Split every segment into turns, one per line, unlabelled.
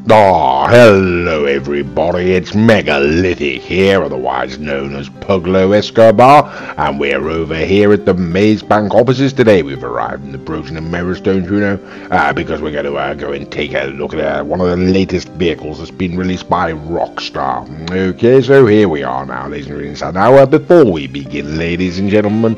Oh, hello everybody, it's Megalithic here, otherwise known as Puglo Escobar, and we're over here at the Maze Bank offices today. We've arrived in the Broken and Mirrorstones, because we're going to go and take a look at one of the latest vehicles that's been released by Rockstar. Okay, so here we are now, ladies and gentlemen. Now, before we begin, ladies and gentlemen,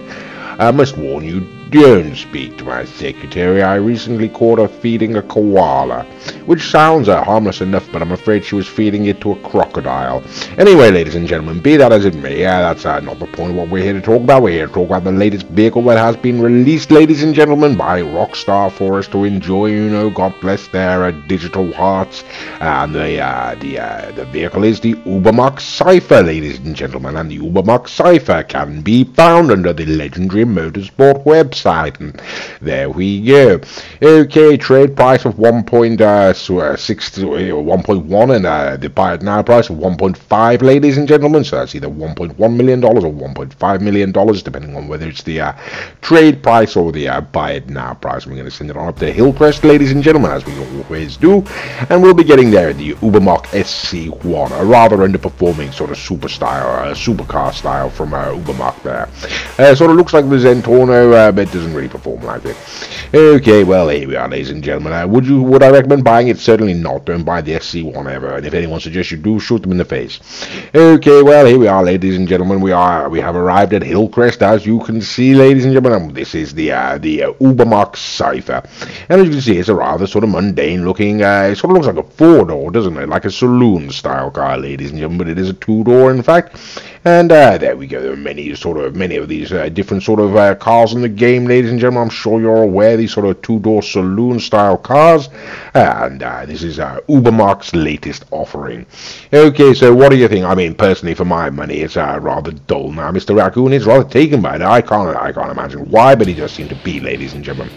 I must warn you, don't speak to my secretary. I recently caught her feeding a koala, which sounds harmless enough, but I'm afraid she was feeding it to a crocodile. Anyway, ladies and gentlemen, be that as it may, that's not the point of what we're here to talk about. We're here to talk about the latest vehicle that has been released, ladies and gentlemen, by Rockstar for us to enjoy, God bless their digital hearts. And the vehicle is the Ubermacht Cypher, ladies and gentlemen, and the Ubermacht Cypher can be found under the legendary Motorsport website. And there we go. Okay, trade price of 1.1 and the buy it now price of 1.5, ladies and gentlemen. So that's either $1.1 million or $1.5 million, depending on whether it's the trade price or the buy it now price. We're going to send it on up to Hillcrest, ladies and gentlemen, as we always do, and we'll be getting there in the Ubermacht SC1, a rather underperforming sort of supercar style from Ubermacht there. Sort of looks like the Zentorno, but doesn't really perform like it. Okay, well, here we are, ladies and gentlemen. Would I recommend buying it? Certainly not. Don't buy the SC1 ever, and if anyone suggests you do, shoot them in the face. Okay, well, here we are, ladies and gentlemen. We have arrived at Hillcrest, as you can see, ladies and gentlemen. This is the Ubermacht Cypher, and as you can see, it's a rather sort of mundane looking. It sort of looks like a four-door, doesn't it? Like a saloon style car, ladies and gentlemen, but it is a two-door, in fact. And there we go. There are many of these different sort of cars in the game, ladies and gentlemen. I'm sure you're aware, these sort of two-door saloon-style cars. And this is Ubermacht's latest offering. Okay, so what do you think? I mean, personally, for my money, it's rather dull. Now, Mr. Raccoon is rather taken by it. I can't imagine why, but he just seemed to be, ladies and gentlemen.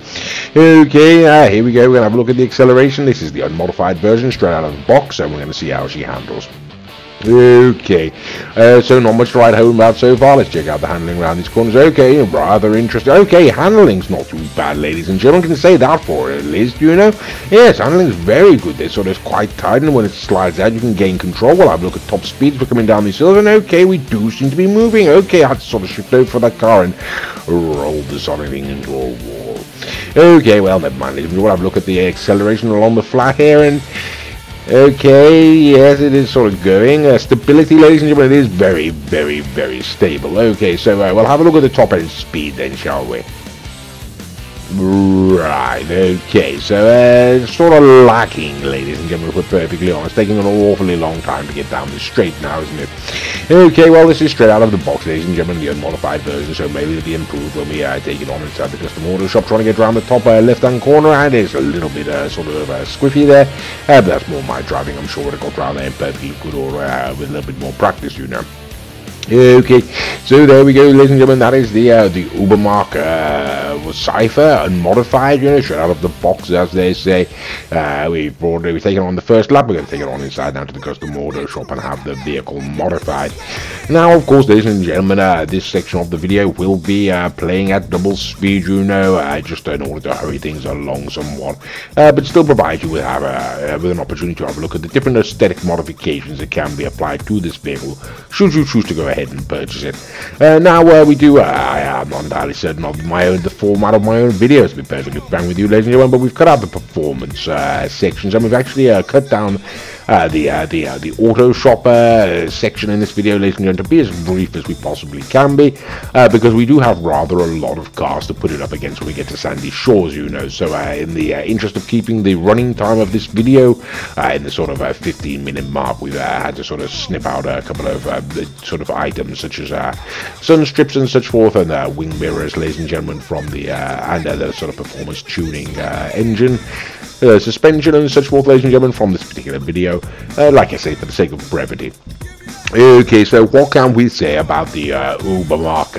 Okay, here we go. We're going to have a look at the acceleration. This is the unmodified version, straight out of the box, and we're going to see how she handles. Okay, so not much to write home about so far. Let's check out the handling around these corners. Okay, rather interesting. Okay, handling's not too bad, ladies and gentlemen. Can say that for it, Liz, do you know? Yes, handling's very good. This sort of quite tight, and when it slides out, you can gain control. We'll have a look at top speeds for coming down these hills, and okay, we do seem to be moving. Okay, I had to sort of shift over for that car and roll the sort of thing into a wall. Okay, well, never mind. We'll have a look at the acceleration along the flat here, and okay, yes, it is sort of going. Stability, ladies and gentlemen, it is very, very, very stable. Okay, so we'll have a look at the top end speed then, shall we? Right, okay, so sort of lacking, ladies and gentlemen, if we're perfectly honest. Taking an awfully long time to get down this straight now, isn't it? Okay, well, this is straight out of the box, ladies and gentlemen, the unmodified version, so maybe it'll be improved when we take it on inside the custom auto shop, trying to get around the top left-hand corner, and it's a little bit sort of squiffy there, but that's more my driving. I'm sure it got around there perfectly good, or with a little bit more practice, you know. Okay, so there we go, ladies and gentlemen. That is the Ubermacht Cypher, unmodified, straight out of the box, as they say. We've taken on the first lap. We're going to take it on inside now to the custom auto shop and have the vehicle modified. Now, of course, ladies and gentlemen, this section of the video will be playing at double speed, just in order to hurry things along somewhat, but still provide you with an opportunity to have a look at the different aesthetic modifications that can be applied to this vehicle, should you choose to go ahead and purchase it. Now, we do, I am not entirely certain of the format of my own videos, to be perfectly frank with you, ladies and gentlemen, but we've cut out the performance sections, and we've actually cut down the auto shop section in this video, ladies and gentlemen, to be as brief as we possibly can be, because we do have rather a lot of cars to put it up against when we get to Sandy Shores, so in the interest of keeping the running time of this video in the sort of 15-minute mark, we've had to sort of snip out a couple of sort of items such as sun strips and such forth, and wing mirrors, ladies and gentlemen, from the sort of performance tuning engine, suspension and such forth, ladies and gentlemen, from this particular video, like I say, for the sake of brevity. Okay, so what can we say about the Ubermacht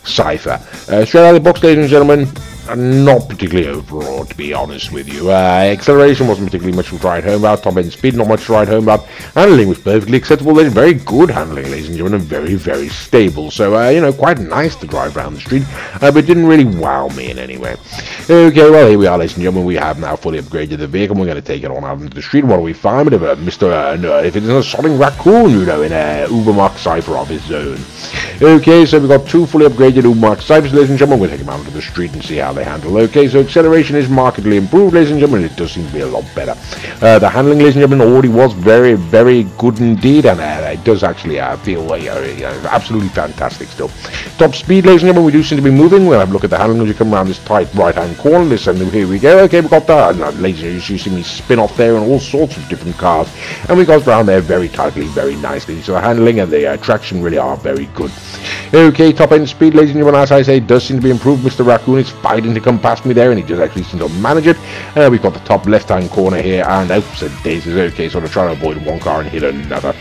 Cypher? Straight out of the box, ladies and gentlemen, not particularly overall, to be honest with you. Acceleration wasn't particularly much to ride home about. Top end speed, not much to ride home about. Handling was perfectly acceptable. Very good handling, ladies and gentlemen, and very, very stable. So, you know, quite nice to drive around the street, but didn't really wow me in any way. Okay, well, here we are, ladies and gentlemen. We have now fully upgraded the vehicle. We're going to take it on out into the street. What do we find? But if it's a sodding raccoon, you know, in a Ubermacht Cypher of his own. Okay, so we've got two fully upgraded Ubermacht Cyphers, ladies and gentlemen. We'll take them out into the street and see how they handle. Okay, so acceleration is markedly improved, ladies and gentlemen. It does seem to be a lot better. The handling, ladies and gentlemen, already was very, very good indeed, and it does actually feel absolutely fantastic still. Top speed, ladies and gentlemen, we do seem to be moving. We'll have a look at the handling as you come around this tight right-hand corner. Listen, here we go. Okay, we've got that. Ladies and gentlemen, you see me spin off there in all sorts of different cars, and we got around there very tightly, very nicely. So the handling and the traction really are very good. Okay, top end speed, ladies and gentlemen, as I say, does seem to be improved. Mr. Raccoon is fighting to come past me there, and he does actually seem to manage it. We've got the top left-hand corner here, and oops, daisies. Okay, sort of trying to avoid one car and hit another.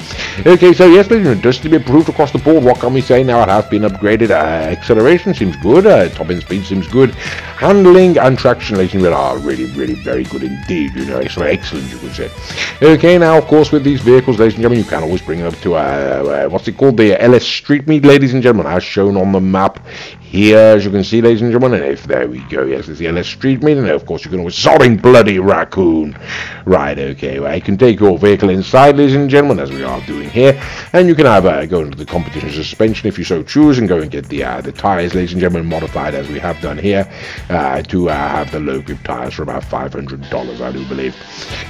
Okay, so yes, ladies and gentlemen, it does seem to be improved across the board. What can we say now? It has been upgraded. Acceleration seems good. Top end speed seems good. Handling and traction, ladies and gentlemen, are really, really very good indeed. You know, excellent, you could say. Okay, now, of course, with these vehicles, ladies and gentlemen, you can always bring them up to what's it called, the LS Street Meet, ladies and gentlemen, as shown on the map here, as you can see, ladies and gentlemen. And if there we go, yes, it's the LS Street Meet, and of course you can always sodding bloody raccoon. Right, okay, well, you can take your vehicle inside, ladies and gentlemen, as we are doing here, and you can have go into the competition suspension if you so choose, and go and get the tires, ladies and gentlemen, modified as we have done here to have the low grip tires for about $500, I do believe.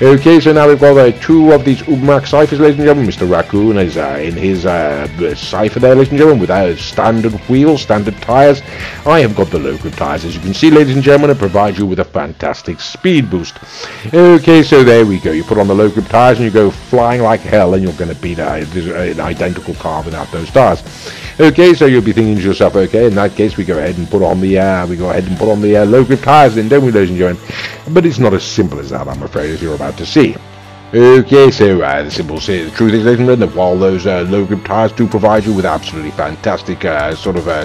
Okay, so now we've got two of these Ubermacht Cyphers, ladies and gentlemen. Mr. Raccoon is in his Cypher there, ladies and gentlemen, without standard wheels, standard tires. I have got the low grip tires, as you can see, ladies and gentlemen. It provides you with a fantastic speed boost. Okay, so there we go. You put on the low grip tires and you go flying like hell, and you're going to beat an identical car without those tires. Okay, so you'll be thinking to yourself, okay, in that case we go ahead and put on the low grip tires, then, don't we, ladies and gentlemen? But it's not as simple as that, I'm afraid, as you're about to see. Okay, so the simple truth is, ladies and gentlemen, that while those low grip tires do provide you with absolutely fantastic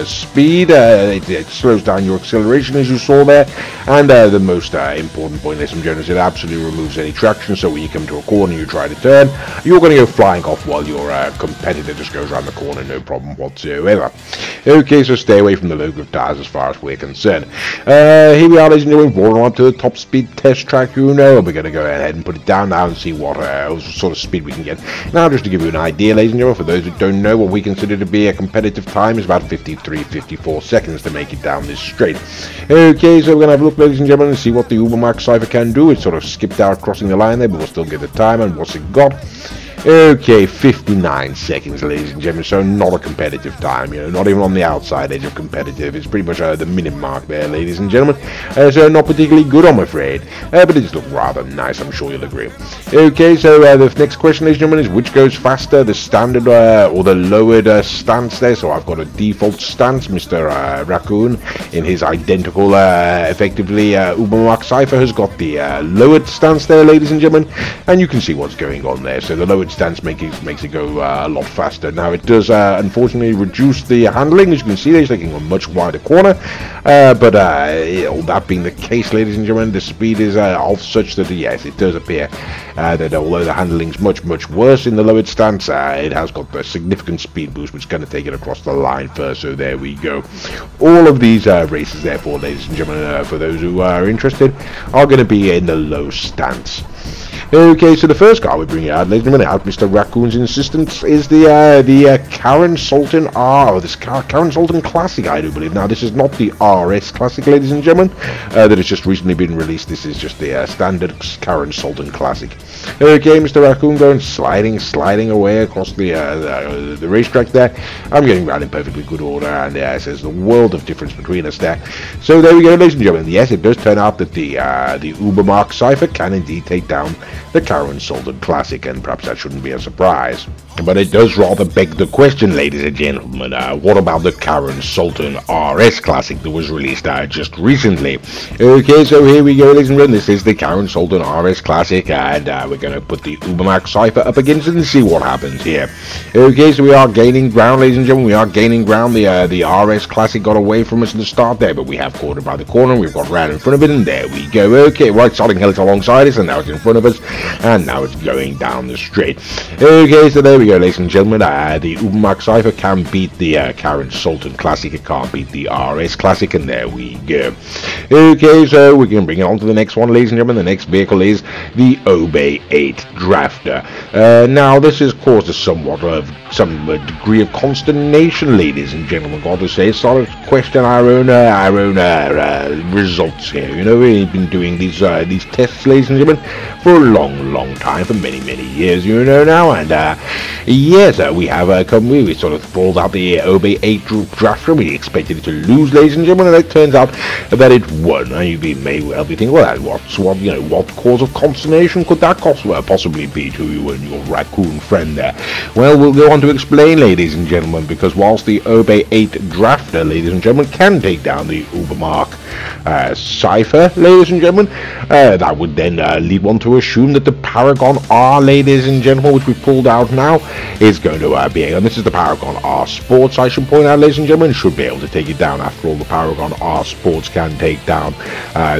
speed, it slows down your acceleration, as you saw there, and the most important point, ladies and gentlemen, is it absolutely removes any traction. So when you come to a corner and you try to turn, you're going to go flying off while your competitor just goes around the corner, no problem whatsoever. Okay, so stay away from the low grip tires as far as we're concerned. Here we are, ladies and gentlemen, rolling on to the top speed test track, and we're going to go ahead and put it down now and see what sort of speed we can get. Now, just to give you an idea, ladies and gentlemen, for those who don't know, what we consider to be a competitive time is about 54 seconds to make it down this straight. Okay, so we're going to have a look, ladies and gentlemen, and see what the Ubermacht Cypher can do. It sort of skipped out crossing the line there, but we'll still get the time, and what's it got? Okay, 59 seconds, ladies and gentlemen, so not a competitive time, you know, not even on the outside edge of competitive. It's pretty much the minute mark there, ladies and gentlemen, so not particularly good, I'm afraid, but it does look rather nice, I'm sure you'll agree. Okay, so the next question, ladies and gentlemen, is which goes faster, the standard or the lowered stance there? So I've got a default stance. Mr. Raccoon, in his identical, effectively, Ubermacht Cypher, has got the lowered stance there, ladies and gentlemen, and you can see what's going on there. So the lowered stance makes it go a lot faster. Now it does unfortunately reduce the handling, as you can see there. It's taking a much wider corner, but all that being the case, ladies and gentlemen, the speed is of such that yes, it does appear that although the handling's much worse in the lowered stance, it has got a significant speed boost, which is going to take it across the line first. So there we go. All of these races, therefore, ladies and gentlemen, for those who are interested, are going to be in the low stance. Okay, so the first car we bring out, ladies and gentlemen, Mr. Raccoon's insistence, is the Karen Sultan Karen Sultan Classic, I do believe. Now, this is not the RS Classic, ladies and gentlemen, that has just recently been released. This is just the standard Karen Sultan Classic. Okay, Mr. Raccoon going sliding away across the racetrack there. I'm getting around in perfectly good order, and there's a world of difference between us there. So there we go, ladies and gentlemen. Yes, it does turn out that the Ubermacht Cypher can indeed take down the Karen Sultan Classic, and perhaps that shouldn't be a surprise. But it does rather beg the question, ladies and gentlemen, what about the Karen Sultan RS Classic that was released just recently? Okay, so here we go, ladies and gentlemen, this is the Karen Sultan RS Classic, and we're going to put the Ubermacht Cypher up against it and see what happens here. Okay, so we are gaining ground, ladies and gentlemen, we are gaining ground. The RS Classic got away from us at the start there, but we have caught it by the corner, we've got round in front of it, and there we go. Okay, right, starting hill alongside us, and now it's in front of us, and now it's going down the straight. Okay, so there we go, ladies and gentlemen. The Ubermacht Cypher can beat the Karen Sultan Classic. It can't beat the RS Classic, and there we go. Okay, so we can bring it on to the next one, ladies and gentlemen. The next vehicle is the Obey 8 Drafter. Now, this has caused us somewhat of some degree of consternation, ladies and gentlemen. Got to say, started to question our own results here. You know, we've been doing these tests, ladies and gentlemen, for a long time, for many years, you know now, and yes, we have we sort of pulled out the Obey 8 Drafter. We expected it to lose, ladies and gentlemen, and it turns out that it won. And you may well be thinking, well, what cause of consternation could that possibly be to you and your raccoon friend there? Well, we'll go on to explain, ladies and gentlemen, because whilst the Obey 8 Drafter, ladies and gentlemen, can take down the Ubermacht Cypher, ladies and gentlemen, that would then lead one to assume that the Paragon R, ladies and gentlemen, which we pulled out now, is going to be, and this is the Paragon R Sports, I should point out, ladies and gentlemen, should be able to take it down. After all, the Paragon R Sports can take down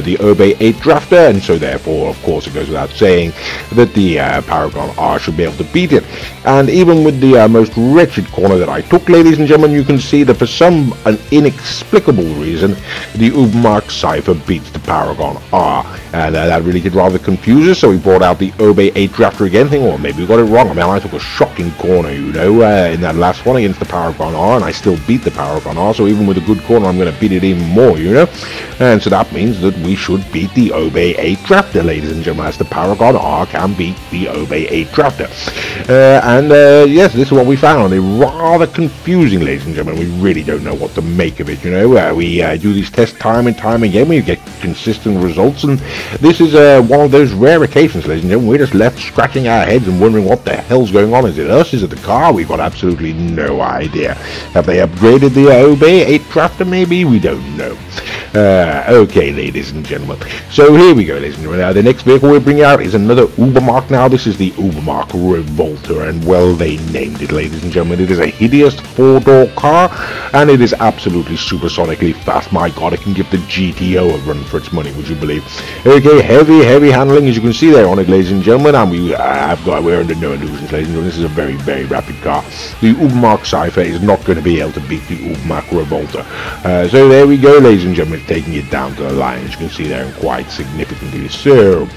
the Obey 8 Drafter, and so therefore, of course, it goes without saying that the Paragon R should be able to beat it. And even with the most wretched corner that I took, ladies and gentlemen, you can see that for some inexplicable reason, the Ubermacht Cypher beats the Paragon R, and that really did rather confuse us. So we brought out the Obey 8 Drafter again, thinking, well, maybe we got it wrong. I mean, I took a shocking corner, you know, in that last one against the Paragon R, and I still beat the Paragon R, so even with a good corner, I'm going to beat it even more, you know, and so that means that we should beat the Obey 8 Drafter, ladies and gentlemen, as the Paragon R can beat the Obey 8 Drafter. Yes, this is what we found. It's rather confusing, ladies and gentlemen. We really don't know what to make of it, you know. We do these tests time and time again. We get consistent results, and this is one of those rare occasions, ladies and gentlemen. We're just left scratching our heads and wondering what the hell's going on. Is it us? Is it the car? We've got absolutely no idea. Have they upgraded the Obey 8 Drafter? Maybe? We don't know. Okay, ladies and gentlemen. So here we go, ladies and gentlemen. The next vehicle we bring out is another Ubermacht. Now, this is the Ubermacht Revolter, and well, they named it, ladies and gentlemen. It is a hideous four-door car, and it is absolutely supersonically fast. My God, it can give the GTO a run for its money, would you believe? Okay, heavy handling, as you can see there on it, ladies and gentlemen, and we're under no illusions, ladies and gentlemen. This is a very rapid car. The Ubermacht Cypher is not going to be able to beat the Ubermacht Revolter. So there we go, ladies and gentlemen, taking it down to the line, as you can see there, and quite significantly so.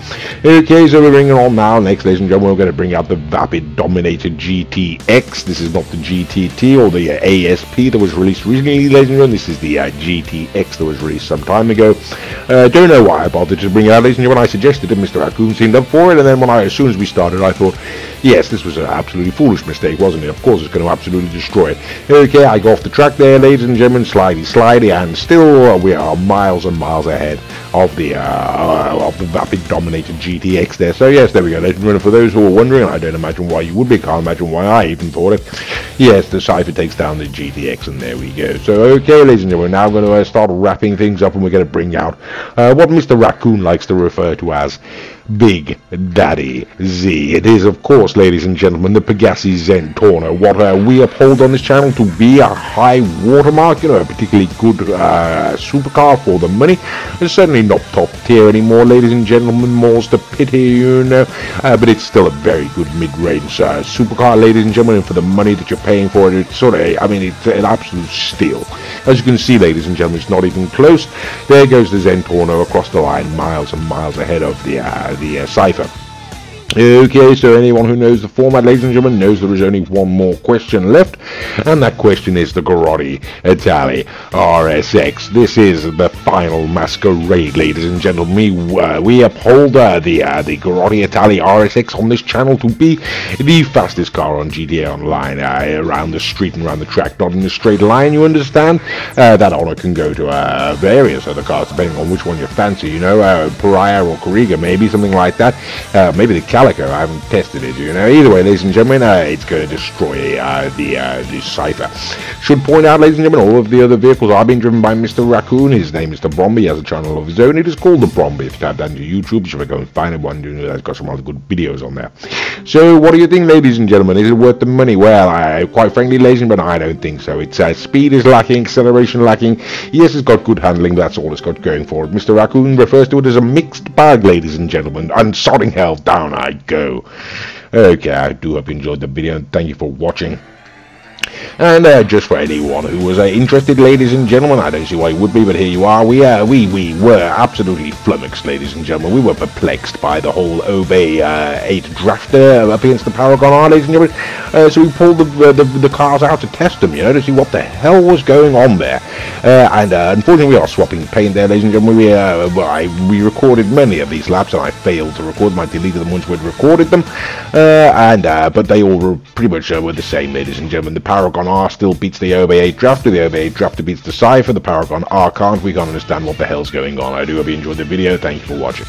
Okay, so we're bringing on now, next, ladies and gentlemen, we're going to bring out the Vapid Dominator GTX. This is not the GTT or the ASP that was released recently, ladies and gentlemen. This is the GTX that was released some time ago. Don't know why I bothered to bring it out, ladies and gentlemen. I suggested it, Mr. Raccoon seemed up for it, and then as soon as we started, I thought, yes, this was an absolutely foolish mistake, wasn't it? Of course, it's going to absolutely destroy it. Okay, I go off the track there, ladies and gentlemen, slidey, and still we are miles and miles ahead of the Vapid Dominator GTX there. So yes, there we go, ladies and gentlemen. For those who are wondering, I don't imagine why you would be, can't imagine why I even thought it. Yes, the Cypher takes down the GTX, and there we go. So okay, ladies and gentlemen, we're now going to start wrapping things up, and we're going to bring out what Mr. Raccoon likes to refer to as Big Daddy Z. It is, of course, ladies and gentlemen, the Pegassi Zentorno, what we uphold on this channel to be a high watermark, you know, a particularly good supercar for the money. It's certainly not top tier anymore, ladies and gentlemen, more's the pity, you know, but it's still a very good mid-range supercar, ladies and gentlemen, and for the money that you're paying for it, it's sort of, I mean, it's an absolute steal. As you can see, ladies and gentlemen, it's not even close. There goes the Zentorno across the line, miles and miles ahead of the Cypher. Okay, so anyone who knows the format, ladies and gentlemen, knows there is only one more question left, and that question is the Grotti Italy RSX. This is the final masquerade, ladies and gentlemen. We uphold the Grotti Italy RSX on this channel to be the fastest car on GTA Online, around the street and around the track, not in a straight line, you understand? That honor can go to various other cars, depending on which one you fancy, you know, Pariah or Corriga, maybe, something like that. Maybe the Calico. I haven't tested it, you know. Either way, ladies and gentlemen, it's going to destroy the Cypher. Should point out, ladies and gentlemen, all of the other vehicles are being driven by Mr. Raccoon. His name is the Bromby. He has a channel of his own. It is called the Bromby. If you type that into YouTube, you should go and find it. One, you know, that's got some other good videos on there. So, what do you think, ladies and gentlemen? Is it worth the money? Well, quite frankly, ladies and gentlemen, I don't think so. Its speed is lacking, acceleration lacking. Yes, it's got good handling, but that's all it's got going for it. Mr. Raccoon refers to it as a mixed bag, ladies and gentlemen. And sodding hell, down I go. Okay, I do hope you enjoyed the video, and thank you for watching. And just for anyone who was interested, ladies and gentlemen, I don't see why you would be, but here you are. We were absolutely flummoxed, ladies and gentlemen. We were perplexed by the whole Obey 8 drafter up against the Paragon R, ladies and gentlemen. So we pulled the cars out to test them, you know, to see what the hell was going on there. And unfortunately, we are swapping paint there, ladies and gentlemen. We recorded many of these laps, and I failed to record them. I deleted them once we'd recorded them. But they all were pretty much were the same, ladies and gentlemen. The Paragon R still beats the Obey 8 drafter. The Obey 8 drafter beats the Cypher. The Paragon R can't. We can't understand what the hell's going on. I do hope you enjoyed the video. Thank you for watching.